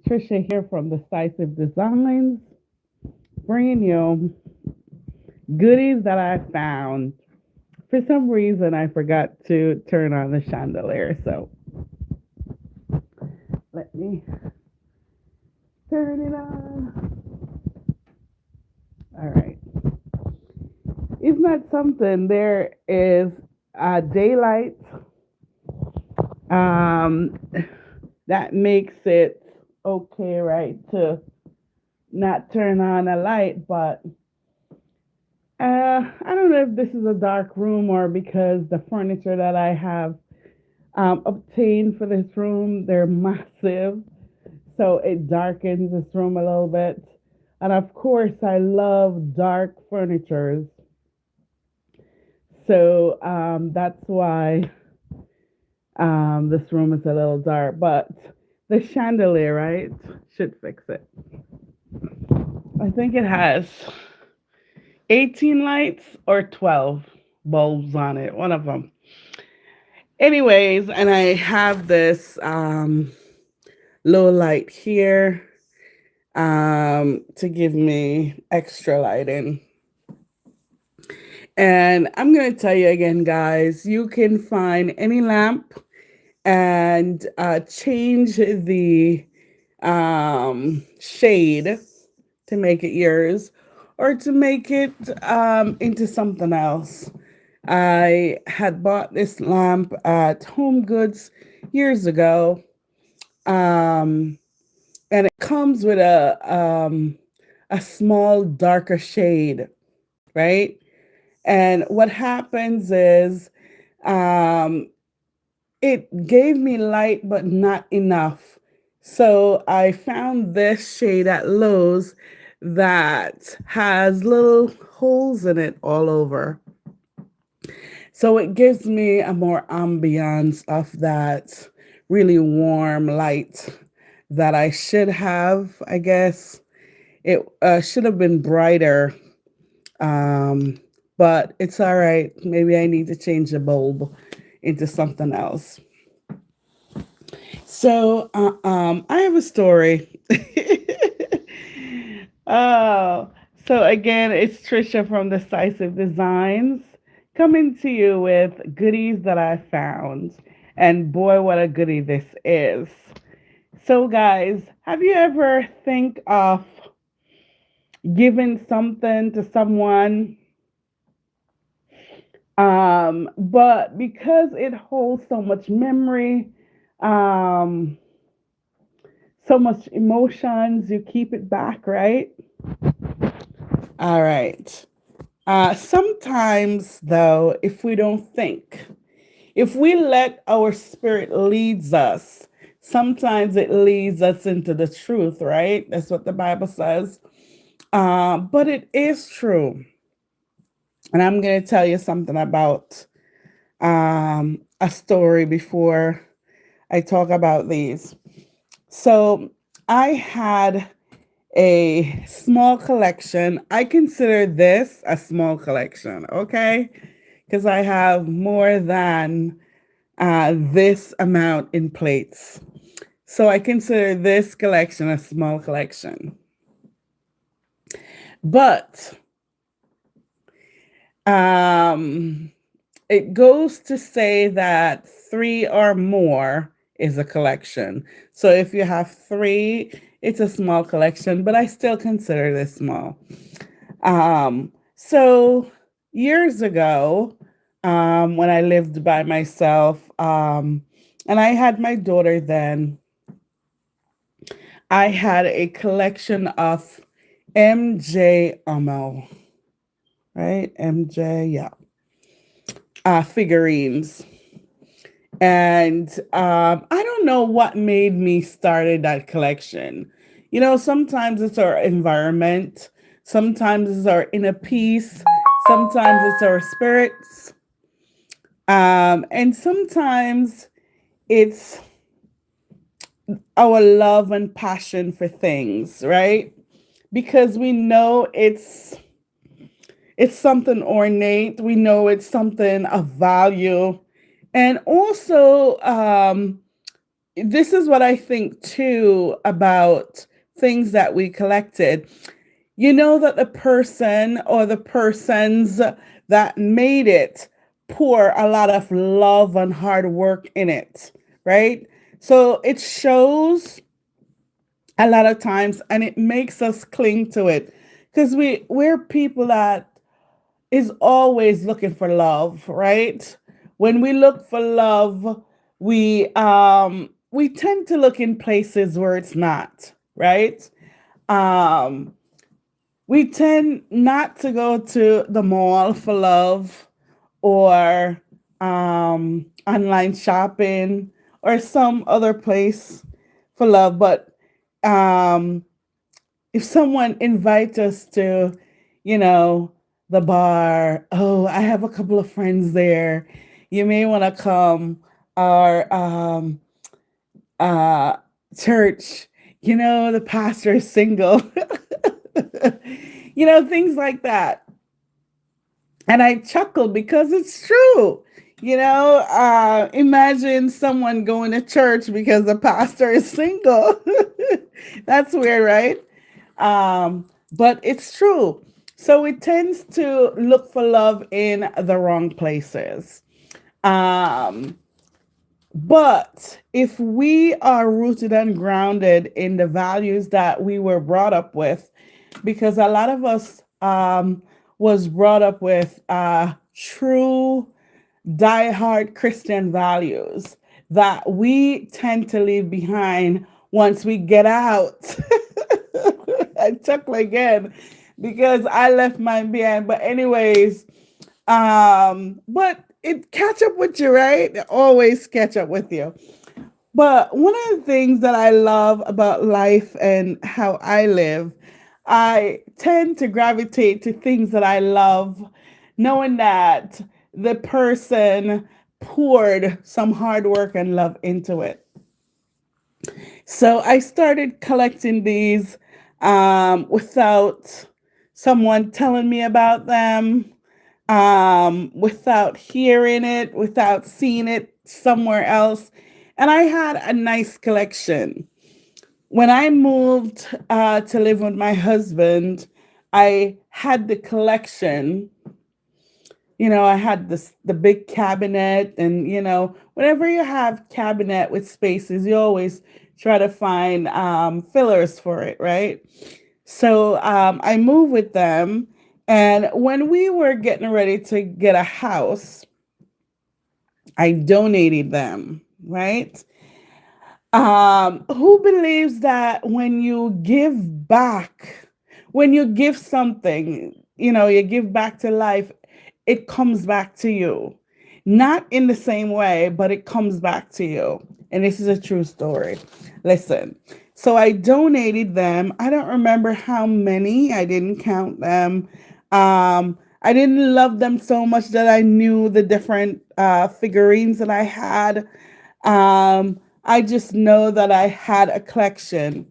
Trisha here from Decisive Designs, bringing you goodies that I found. For some reason, I forgot to turn on the chandelier, so let me turn it on. All right. Isn't that something? There is daylight um, that makes it okay, right, to not turn on a light, but I don't know if this is a dark room or because the furniture that I have obtained for this room, they're massive, so it darkens this room a little bit. And of course, I love dark furnitures, so that's why this room is a little dark. But the chandelier, right, should fix it. I think it has 18 lights or 12 bulbs on it, one of them. Anyways, and I have this low light here to give me extra lighting. And I'm going to tell you again, guys, you can find any lamp and change the shade to make it yours or to make it into something else. I had bought this lamp at Home Goods years ago, um, and it comes with a small darker shade, right? And what happens is um, it gave me light, but not enough. So I found this shade at Lowe's that has little holes in it all over. So it gives me a more ambiance of that really warm light that I should have, I guess. It should have been brighter, um, but it's all right. Maybe I need to change the bulb into something else. So I have a story. Oh, so again, it's Trisha from Decisive Designs coming to you with goodies that I found. And boy, what a goodie this is. So, guys, have you ever think of giving something to someone, but because it holds so much memory, um, so much emotions, you keep it back, right? All right. Sometimes, though, if we don't think, if we let our spirit leads us, sometimes it leads us into the truth, right? That's what the Bible says. But it is true. And I'm going to tell you something about a story before I talk about these. So I had a small collection. I consider this a small collection, okay? Because I have more than this amount in plates. So I consider this collection a small collection. But um, it goes to say that three or more is a collection. So if you have three, it's a small collection, but I still consider this small. So years ago, when I lived by myself, and I had my daughter then, I had a collection of MJ Amel, right? MJ, yeah, figurines. And I don't know what made me started that collection. You know, sometimes it's our environment, sometimes it's our inner peace, sometimes it's our spirits, and sometimes it's our love and passion for things, right? Because we know it's something ornate, we know it's something of value, and also this is what I think too about things that we collected. You know that the person or the persons that made it pour a lot of love and hard work in it, right? So it shows a lot of times and it makes us cling to it because we're people that is always looking for love, right? When we look for love, we tend to look in places where it's not, right? Um we tend not to go to the mall for love or online shopping or some other place for love, but um if someone invites us to, you know, the bar, oh, I have a couple of friends there. You may want to come. Or uh, church, the pastor is single. Things like that. And I chuckle because it's true. Imagine someone going to church because the pastor is single. That's weird, right? But it's true. So it tends to look for love in the wrong places. Um, but if we are rooted and grounded in the values that we were brought up with, because a lot of us was brought up with true diehard Christian values that we tend to leave behind once we get out. I chuckle again because I left mine behind. But anyways, but it catch up with you, right? It always catch up with you. But one of the things that I love about life and how I live, I tend to gravitate to things that I love, knowing that the person poured some hard work and love into it. So I started collecting these without someone telling me about them, without hearing it, without seeing it somewhere else. And I had a nice collection. When I moved to live with my husband, I had the collection. I had the big cabinet, and whenever you have cabinet with spaces, you always try to find fillers for it, right? So I moved with them, and when we were getting ready to get a house, I donated them, right? Who believes that when you give back, when you give something, you give back to life, it comes back to you. Not in the same way, but it comes back to you. And this is a true story. Listen, so I donated them. I don't remember how many, I didn't count them. I didn't love them so much that I knew the different figurines that I had. I just know that I had a collection.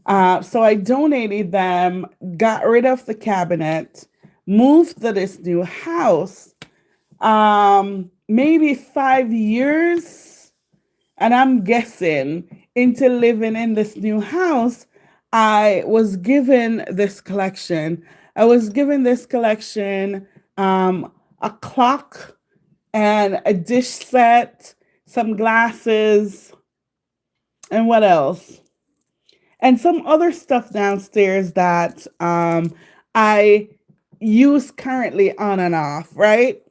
So I donated them, got rid of the cabinet, moved to this new house. Maybe 5 years, and I'm guessing into living in this new house, I was given this collection. I was given this collection, a clock and a dish set, some glasses, and what else? And some other stuff downstairs that I use currently on and off, right?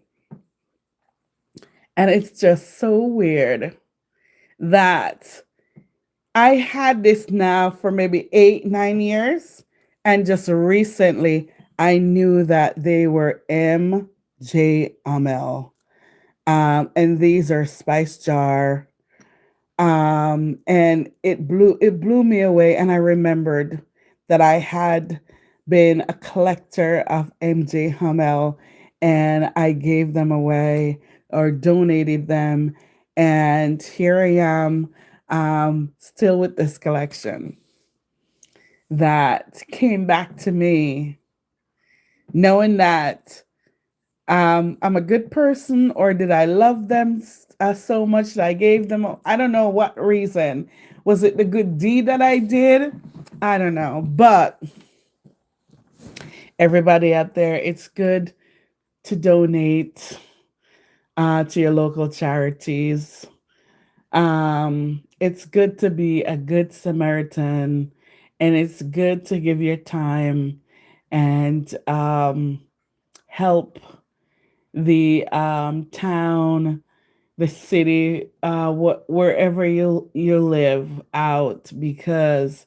And it's just so weird that I had this now for maybe 8, 9 years. And just recently, I knew that they were MJ Amel. And these are Spice Jar. And it blew me away. And I remembered that I had been a collector of MJ Hamel, and I gave them away or donated them. And here I am, still with this collection that came back to me, knowing that I'm a good person, or did I love them so much that I gave them? I don't know what reason. Was it the good deed that I did? I don't know. But everybody out there, it's good to donate to your local charities. It's good to be a good Samaritan, and it's good to give your time and help the town, the city, wherever you live out, because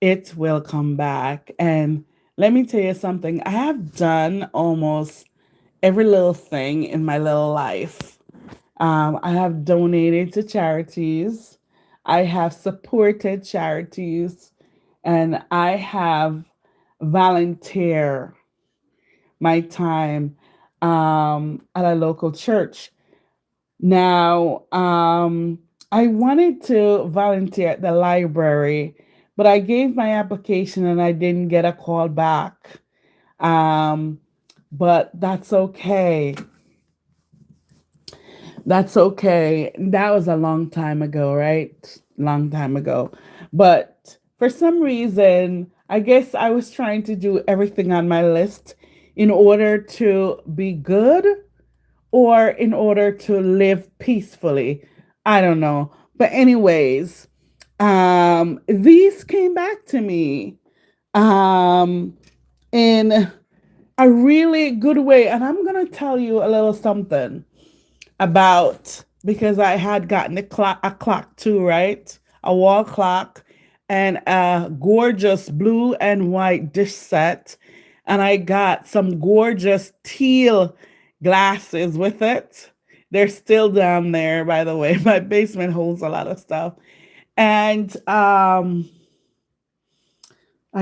it will come back. And let me tell you something. I have done almost every little thing in my little life. I have donated to charities. I have supported charities, and I have volunteer my time at a local church. Now, I wanted to volunteer at the library, but I gave my application and I didn't get a call back. Um, but that's okay. That's okay. That was a long time ago, right? Long time ago. But for some reason, I guess I was trying to do everything on my list in order to be good or in order to live peacefully. I don't know. But anyways, these came back to me in a really good way. And I'm going to tell you a little something about, because I had gotten a clock too, right? A wall clock and a gorgeous blue and white dish set. And I got some gorgeous teal glasses with it. They're still down there, by the way. My basement holds a lot of stuff. And I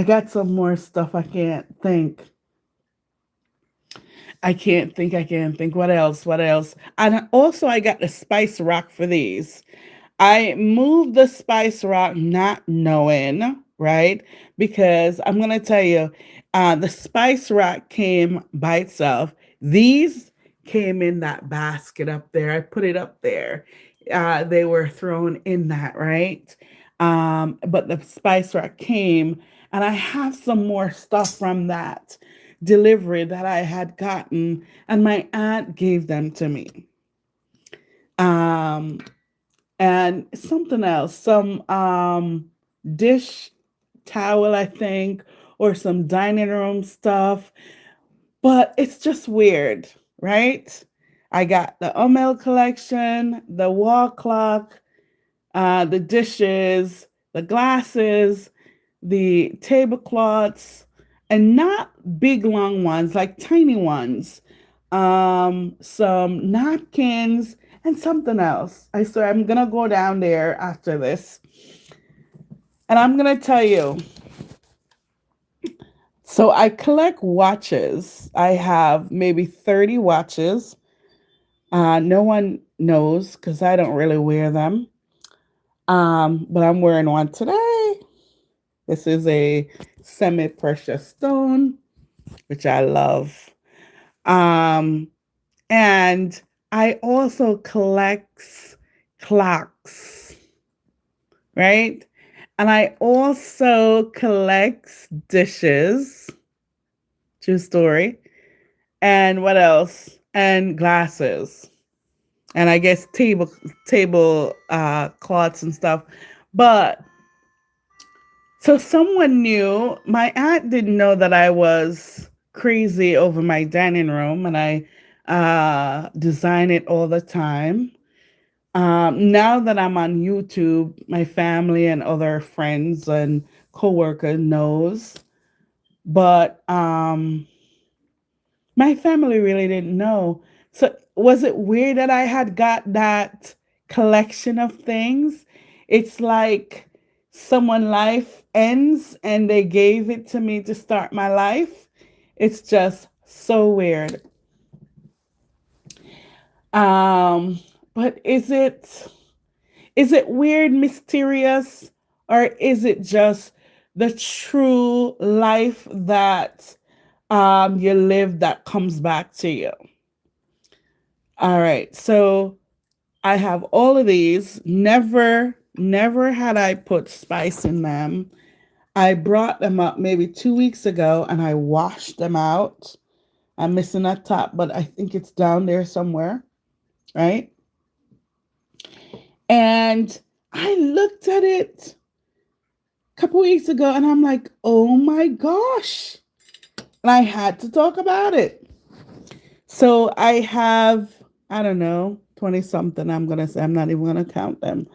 got some more stuff. I can't think. I can't think. What else? What else? And also, I got the spice rack for these. I moved the spice rack not knowing, right? Because I'm going to tell you, the spice rack came by itself. These came in that basket up there. I put it up there. They were thrown in that, right? But the spice rack came, and I have some more stuff from that delivery that I had gotten, and my aunt gave them to me. Um, and something else, some dish towel, I think, or some dining room stuff. But it's just weird, right? I got the Omel collection, the wall clock, the dishes, the glasses, the tablecloths, and not big long ones, like tiny ones. Some napkins and something else. I swear I'm gonna go down there after this. And I'm gonna tell you. So I collect watches. I have maybe 30 watches. No one knows because I don't really wear them. But I'm wearing one today. This is a semi-precious stone, which I love. Um, and I also collect clocks, right? And I also collect dishes. True story. And what else? And glasses. And I guess table cloths and stuff. But so someone knew, my aunt didn't know that I was crazy over my dining room, and I design it all the time. Now that I'm on YouTube, my family and other friends and coworkers knows, but my family really didn't know. So was it weird that I had got that collection of things? It's like someone life ends and they gave it to me to start my life. It's just so weird. Um, but is it weird, mysterious, or is it just the true life that you live that comes back to you? All right. So I have all of these. Never had I put spice in them. I brought them up maybe 2 weeks ago and I washed them out. I'm missing that top, but I think it's down there somewhere, right? And I looked at it a couple weeks ago and I'm like, oh my gosh. And I had to talk about it. So I have, I don't know, 20 something. I'm going to say, I'm not even going to count them,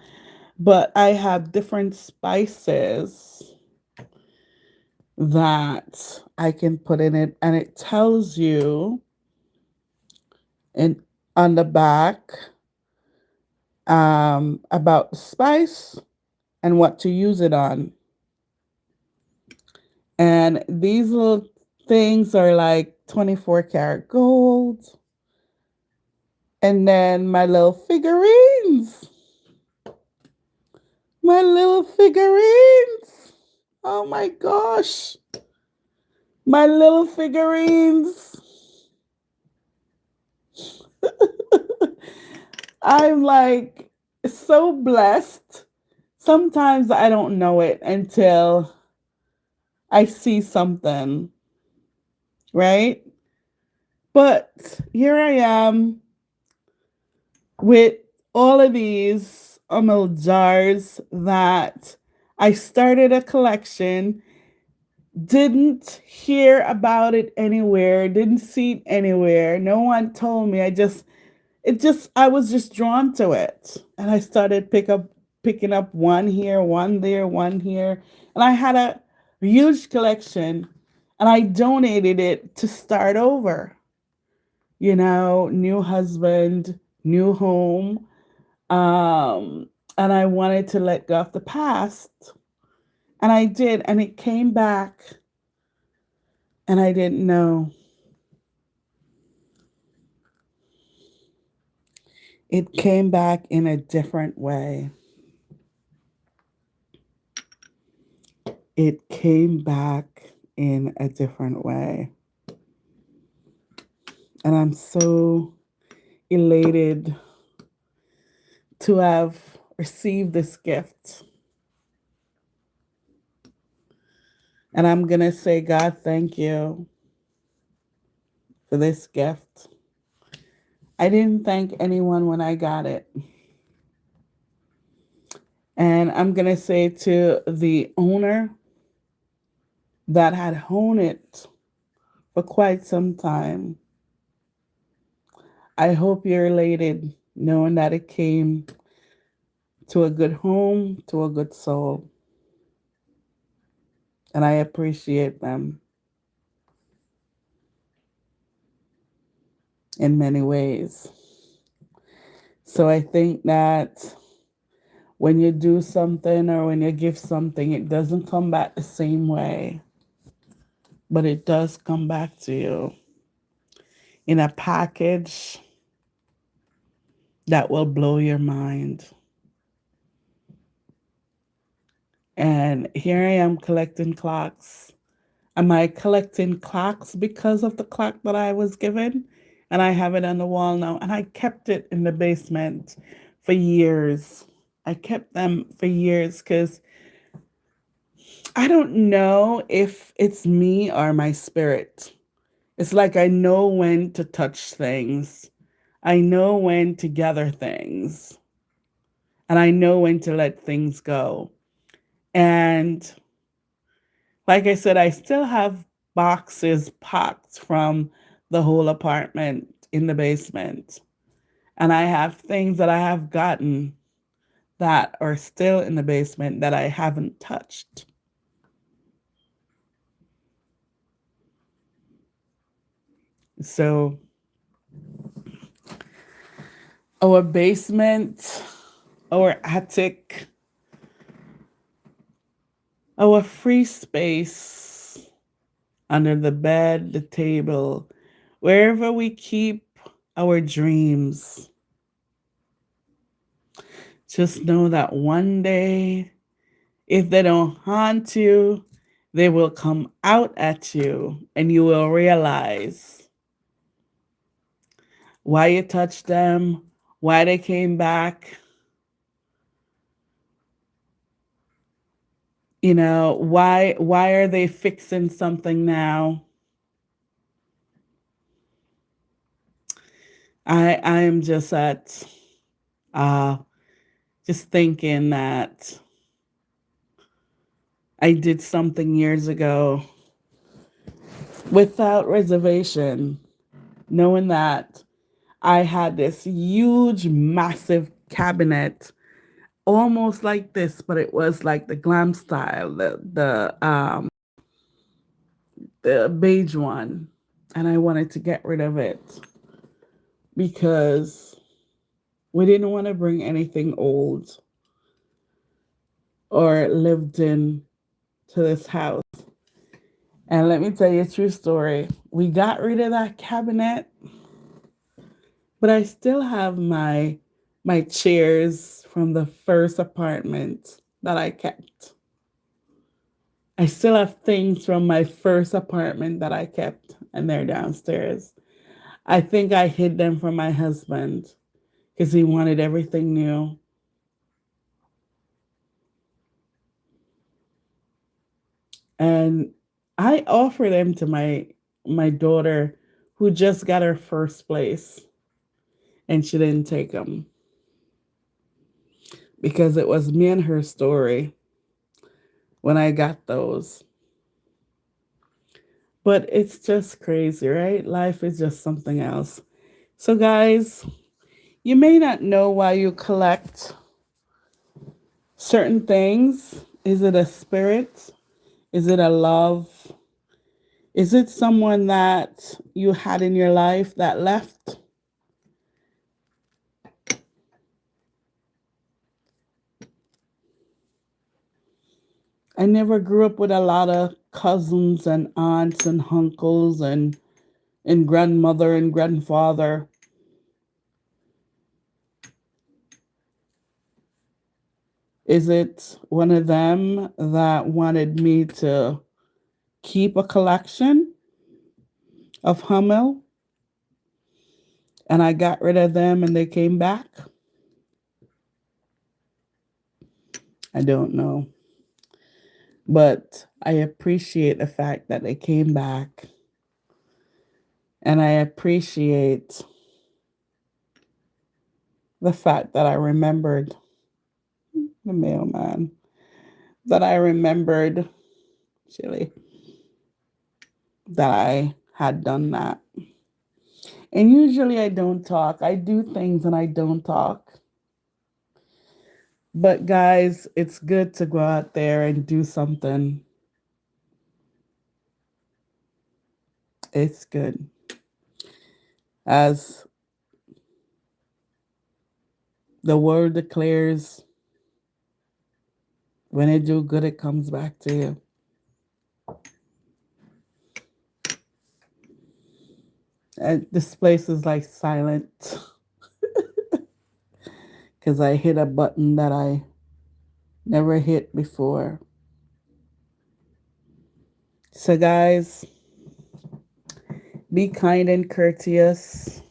but I have different spices that I can put in it. And it tells you in, on the back about the spice and what to use it on. And these little things are like 24 karat gold. And then my little figurines. My little figurines. Oh my gosh. My little figurines. I'm like so blessed. Sometimes I don't know it until I see something, right? But here I am with all of these jars that I started a collection, didn't hear about it anywhere, didn't see it anywhere. No one told me. I was just drawn to it. And I started picking up one here, one there, one here. And I had a huge collection and I donated it to start over. New husband, new home. And I wanted to let go of the past. And I did, and it came back, and I didn't know. It came back in a different way. It came back in a different way. And I'm so elated to have received this gift. And I'm going to say, God, thank you for this gift. I didn't thank anyone when I got it. And I'm going to say to the owner that had owned it for quite some time, I hope you're elated knowing that it came to a good home, to a good soul. And I appreciate them in many ways. So I think that when you do something or when you give something, it doesn't come back the same way, but it does come back to you in a package that will blow your mind. And here I am collecting clocks. Am I collecting clocks because of the clock that I was given? And I have it on the wall now. And I kept it in the basement for years. I kept them for years because I don't know if it's me or my spirit. It's like I know when to touch things, I know when to gather things, and I know when to let things go. And like I said, I still have boxes packed from the whole apartment in the basement. And I have things that I have gotten that are still in the basement that I haven't touched. So, our basement, our attic, our free space under the bed, the table, wherever we keep our dreams. Just know that one day, if they don't haunt you, they will come out at you and you will realize why you touched them, why they came back, why are they fixing something now? I am just at uh just thinking that I did something years ago without reservation, knowing that I had this huge, massive cabinet, almost like this, but it was like the glam style, the beige one, and I wanted to get rid of it because we didn't want to bring anything old or lived in to this house. And let me tell you a true story. We got rid of that cabinet, but I still have my chairs from the first apartment that I kept. I still have things from my first apartment that I kept, and they're downstairs. I think I hid them from my husband because he wanted everything new. And I offered them to my daughter who just got her first place, and she didn't take them because it was me and her story when I got those. But it's just crazy, right? Life is just something else. So, guys, you may not know why you collect certain things. Is it a spirit? Is it a love? Is it someone that you had in your life that left? I never grew up with a lot of cousins and aunts and uncles and grandmother and grandfather. Is it one of them that wanted me to keep a collection of Hummel and I got rid of them and they came back? I don't know. But I appreciate the fact that they came back. And I appreciate the fact that I remembered the mailman, that I remembered, Chili, that I had done that. And usually I don't talk. I do things and I don't talk. But guys, it's good to go out there and do something. It's good. As the word declares, when you do good, it comes back to you. And this place is like silent because I hit a button that I never hit before. So, guys, be kind and courteous.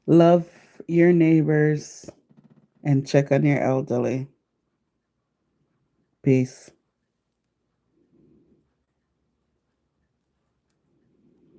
Love your neighbors and check on your elderly. Peace.